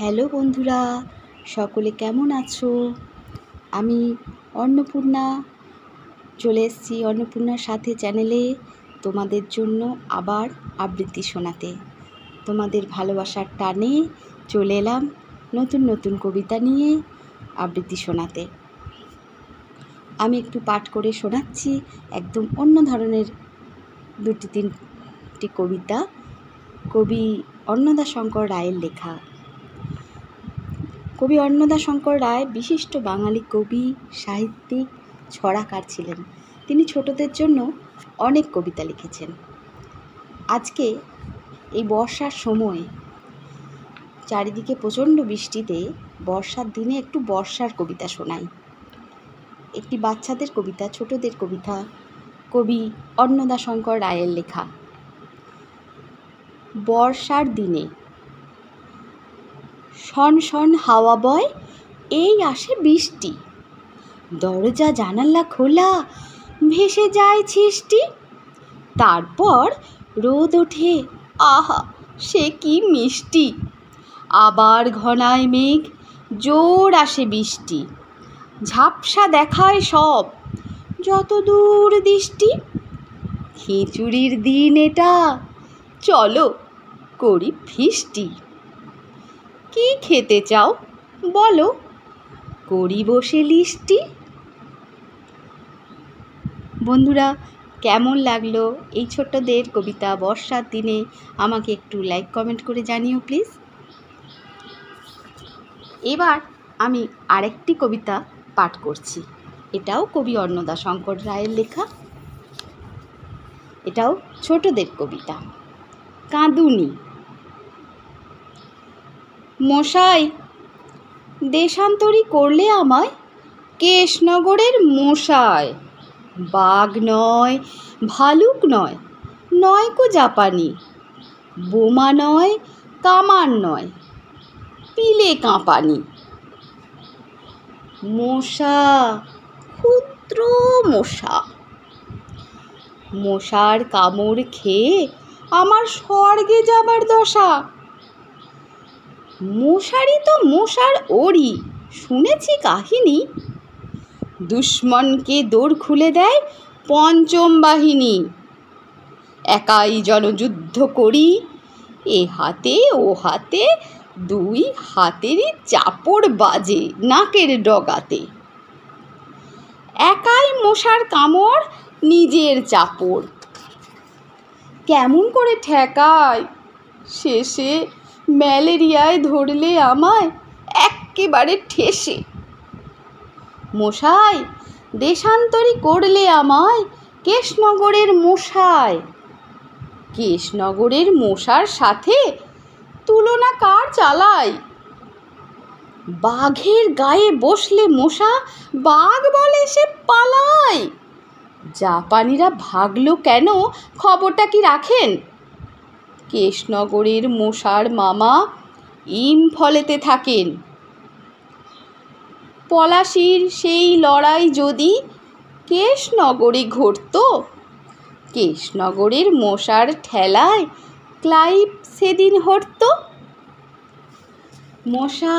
Hello বন্ধুরা, সকলে কেমন আছো? আমি অন্নপূর্ণা চলে এসেছি অন্নপূর্ণার সাথে চ্যানেলে তোমাদের জন্য আবার আবৃত্তি শোনাতে। তোমাদের ভালোবাসার টানে চলে এলাম নতুন নতুন কবিতা নিয়ে আবৃত্তি শোনাতে। আমি একটু পাঠ করে শোনাচ্ছি একদম অন্য ধরনের দুটি তিনটি কবিতা, কবি অন্নদাশঙ্কর রায়ের লেখা। কবি অন্নদাশঙ্কর রায় বিশিষ্ট বাঙালি কবি, সাহিত্যিক, ছড়াকার ছিলেন। তিনি ছোটদের জন্য অনেক কবিতা লিখেছেন। আজকে এই বর্ষার সময় চারিদিকে প্রচণ্ড বৃষ্টিতে বর্ষার দিনে একটু বর্ষার কবিতা শোনাই। একটি বাচ্চাদের কবিতা, ছোটদের কবিতা, কবি অন্নদাশঙ্কর রায়ের লেখা। বর্ষার দিনে শন শন হাওয়া বয়, এই আসে বৃষ্টি, দরজা জানালা খোলা, ভেসে যায় ছিষ্টি। তারপর রোদ ওঠে, আহা সে কি মিষ্টি। আবার ঘনায় মেঘ, জোর আসে বৃষ্টি, ঝাপসা দেখায় সব যত দূর দৃষ্টি। খিচুড়ির দিন এটা, চলো করি ফিষ্টি। কি খেতে চাও বলো, করি বসে লিস্টি। বন্ধুরা, কেমন লাগলো এই ছোট্টদের কবিতা বর্ষার দিনে? আমাকে একটু লাইক কমেন্ট করে জানিও প্লিজ। এবার আমি আরেকটি কবিতা পাঠ করছি। এটাও কবি অন্নদাশঙ্কর রায়ের লেখা। এটাও ছোটদের কবিতা। কাঁদুনি। মশাই, দেশান্তরী করলে আমায় কেশনগরের মশায়। বাঘ নয়, ভালুক নয়, নয়কো জাপানি, বোমা নয়, কামান নয়, পিলে কাঁপানি। মশা, ক্ষুদ্র মশা, মশার কামড় খেয়ে আমার স্বর্গে যাবার দশা। মশারি তো মশার ওড়ি, শুনেছি কাহিনী, দুশ্মনকে দৌড় খুলে দেয় পঞ্চম বাহিনী। একাই জনযুদ্ধ করি, এ হাতে ও হাতে, দুই হাতেরই চাপড় বাজে নাকের ডগাতে। একাই মশার কামড়, নিজের চাপড়, কেমন করে ঠেকায়। শেষে ম্যালেরিয়ায় ধরলে আমায় এক্কেবারে ঠেসে। মশাই, দেশান্তরী করলে আমায় কেশনগরের মশায়। কেশনগরের মশার সাথে তুলনা কার চালায়। বাঘের গায়ে বসলে মশা বাঘ বলে সে পালায়। জাপানিরা ভাগলো কেন, খবরটা কি রাখেন? কেশনগরের মশার মামা ইম্ফলেতে থাকেন। পলাশির সেই লড়াই যদি কেশনগরে ঘটত, কেশনগরের মশার ঠেলায় ক্লাইভ সেদিন হটত। মশা,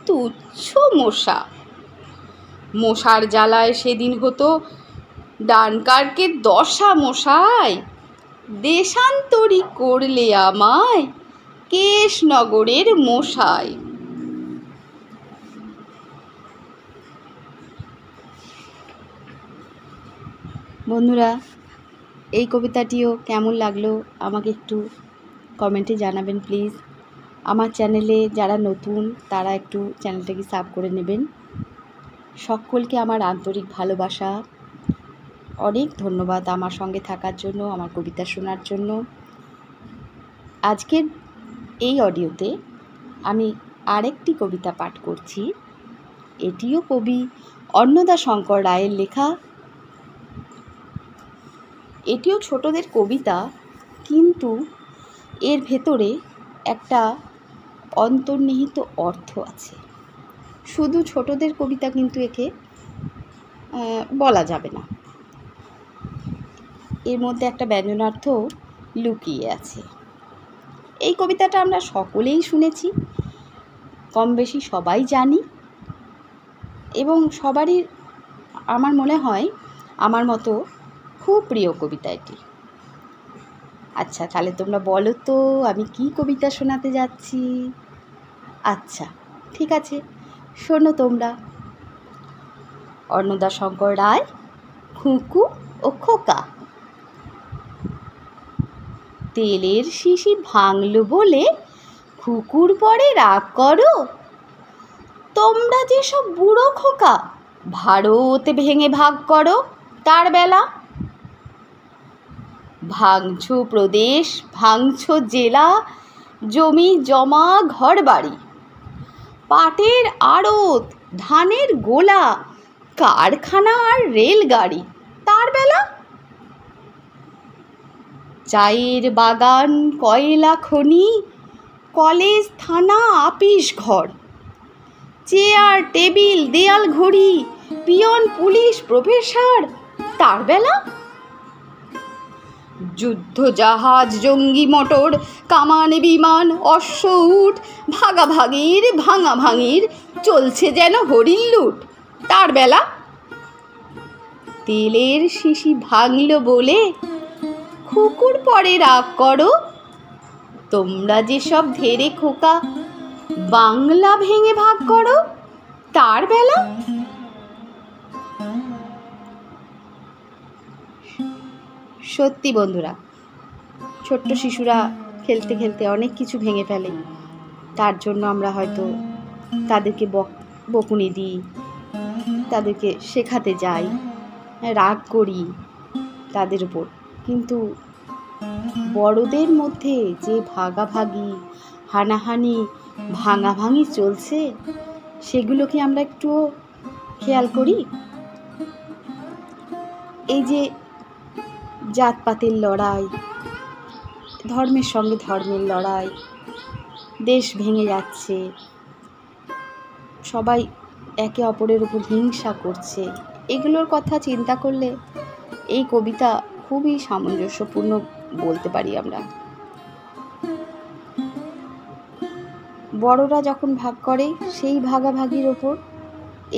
তুচ্ছ মশা, মশার জ্বালায় সেদিন হতো ডানকারকে দশা। মশাই, দেশান্তরী করলে আমায় কেশনগরের মশাই। বন্ধুরা, এই কবিতাটিও কেমন লাগলো আমাকে একটু কমেন্টে জানাবেন প্লিজ। আমার চ্যানেলে যারা নতুন তারা একটু চ্যানেলটাকে সাবস্ক্রাইব করে নেবেন। সকলকে আমার আন্তরিক ভালোবাসা, অনেক ধন্যবাদ আমার সঙ্গে থাকার জন্য, আমার কবিতা শোনার জন্য। আজকের এই অডিওতে আমি আরেকটি কবিতা পাঠ করছি। এটিও কবি অন্নদাশঙ্কর রায়ের লেখা। এটিও ছোটদের কবিতা, কিন্তু এর ভেতরে একটা অন্তর্নিহিত অর্থ আছে। শুধু ছোটদের কবিতা কিন্তু একে বলা যাবে না, এর মধ্যে একটা ব্যঞ্জনার্থ লুকিয়ে আছে। এই কবিতাটা আমরা সকলেই শুনেছি, কম বেশি সবাই জানি এবং সবারই আমার মনে হয় আমার মতো খুব প্রিয় কবিতা এটি। আচ্ছা, তাহলে তোমরা বলো তো আমি কি কবিতা শোনাতে যাচ্ছি। আচ্ছা ঠিক আছে, শোনো তোমরা। অন্নদাশঙ্কর রায়, খুকু ও খোকা। তেলের শিশি ভাঙল বলে খুকুর পরে রাগ করো, তোমরা যেসব বুড়ো খোকা ভারত ভেঙে ভাগ করো, তার বেলা ভাঙছো প্রদেশ, ভাঙছো জেলা, জমি জমা ঘর বাড়ি, পাটের আড়ত, ধানের গোলা, কারখানা আর রেলগাড়ি, তার বেলা চায়ের বাগান, কয়লা খনি, কলেজ থানা আপিস ঘর, চেয়ার টেবিল দেয়াল ঘড়ি, পিয়ন পুলিশ প্রফেসর, তার বেলা যুদ্ধ জাহাজ জঙ্গি মোটর, কামান বিমান অশ্ব উট, ভাগাভাগির ভাঙাভাঙির চলছে যেন হরিণ লুট, তার বেলা তেলের শিশি ভাঙল বলে খুকুর পরে রাগ করো, তোমরা যেসব ধেরে খোকা বাংলা ভেঙে ভাগ করো, তার বেলা সত্যি বন্ধুরা, ছোট্ট শিশুরা খেলতে খেলতে অনেক কিছু ভেঙে ফেলে। তার জন্য আমরা হয়তো তাদেরকে বকুনি দিই, তাদেরকে শেখাতে যাই, রাগ করি তাদের উপর, কিন্তু বড়দের মধ্যে যে ভাগাভাগি হানাহানি ভাঙাভাঙি চলছে সেগুলো কি আমরা একটুও খেয়াল করি? এই যে জাতপাতের লড়াই, ধর্মের সঙ্গে ধর্মের লড়াই, দেশ ভেঙে যাচ্ছে, সবাই একে অপরের উপর হিংসা করছে, এগুলোর কথা চিন্তা করলে এই কবিতা খুবই সামঞ্জস্যপূর্ণ বলতে পারি আমরা। বড়রা যখন ভাগ করে সেই ভাগাভাগির ওপর,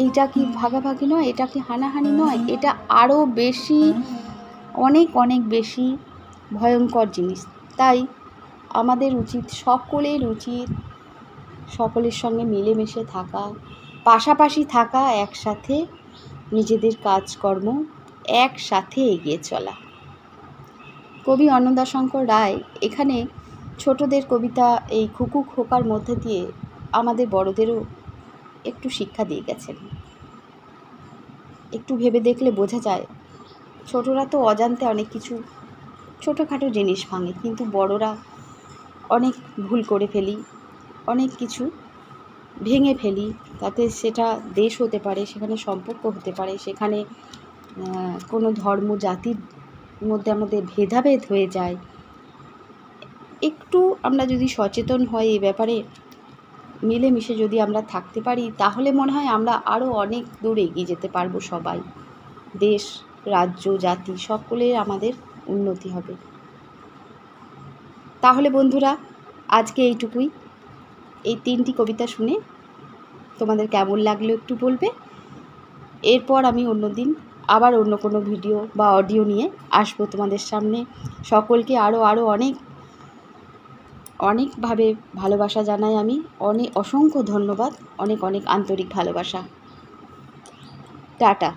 এইটা কি ভাগাভাগি নয়, এটা কি হানাহানি নয়, এটা আরও বেশি অনেক অনেক বেশি ভয়ঙ্কর জিনিস। তাই আমাদের উচিত, সকলের উচিত সকলের সঙ্গে মিলেমিশে থাকা, পাশাপাশি থাকা, একসাথে নিজেদের কাজকর্ম একসাথে এগিয়ে চলা। কবি অন্নদাশঙ্কর রায় এখানে ছোটদের কবিতা এই খুকু খোকার মধ্যে দিয়ে আমাদের বড়দেরও একটু শিক্ষা দিয়ে গেছেন। একটু ভেবে দেখলে বোঝা যায়, ছোটরা তো অজান্তে অনেক কিছু ছোটোখাটো জিনিস ভাঙে, কিন্তু বড়রা অনেক ভুল করে ফেলি, অনেক কিছু ভেঙে ফেলি, তাতে সেটা দেশ হতে পারে, সেখানে সম্পর্ক হতে পারে, সেখানে কোনো ধর্ম জাতির মধ্যে আমাদের ভেদাভেদ হয়ে যায়। একটু আমরা যদি সচেতন হই এই ব্যাপারে, মিলেমিশে যদি আমরা থাকতে পারি, তাহলে মনে হয় আমরা আরও অনেক দূর এগিয়ে যেতে পারবো সবাই। দেশ, রাজ্য, জাতি সকলের আমাদের উন্নতি হবে। তাহলে বন্ধুরা, আজকে এইটুকুই। এই 3টি কবিতা শুনে তোমাদের কেমন লাগলো একটু বলবে। এরপর আমি অন্যদিন আবার অন্য কোনো ভিডিও বা অডিও নিয়ে আসবো তোমাদের সামনে। সকলকে আরও অনেকভাবে ভালোবাসা জানাই আমি, অসংখ্য ধন্যবাদ, অনেক আন্তরিক ভালোবাসা। টাটা।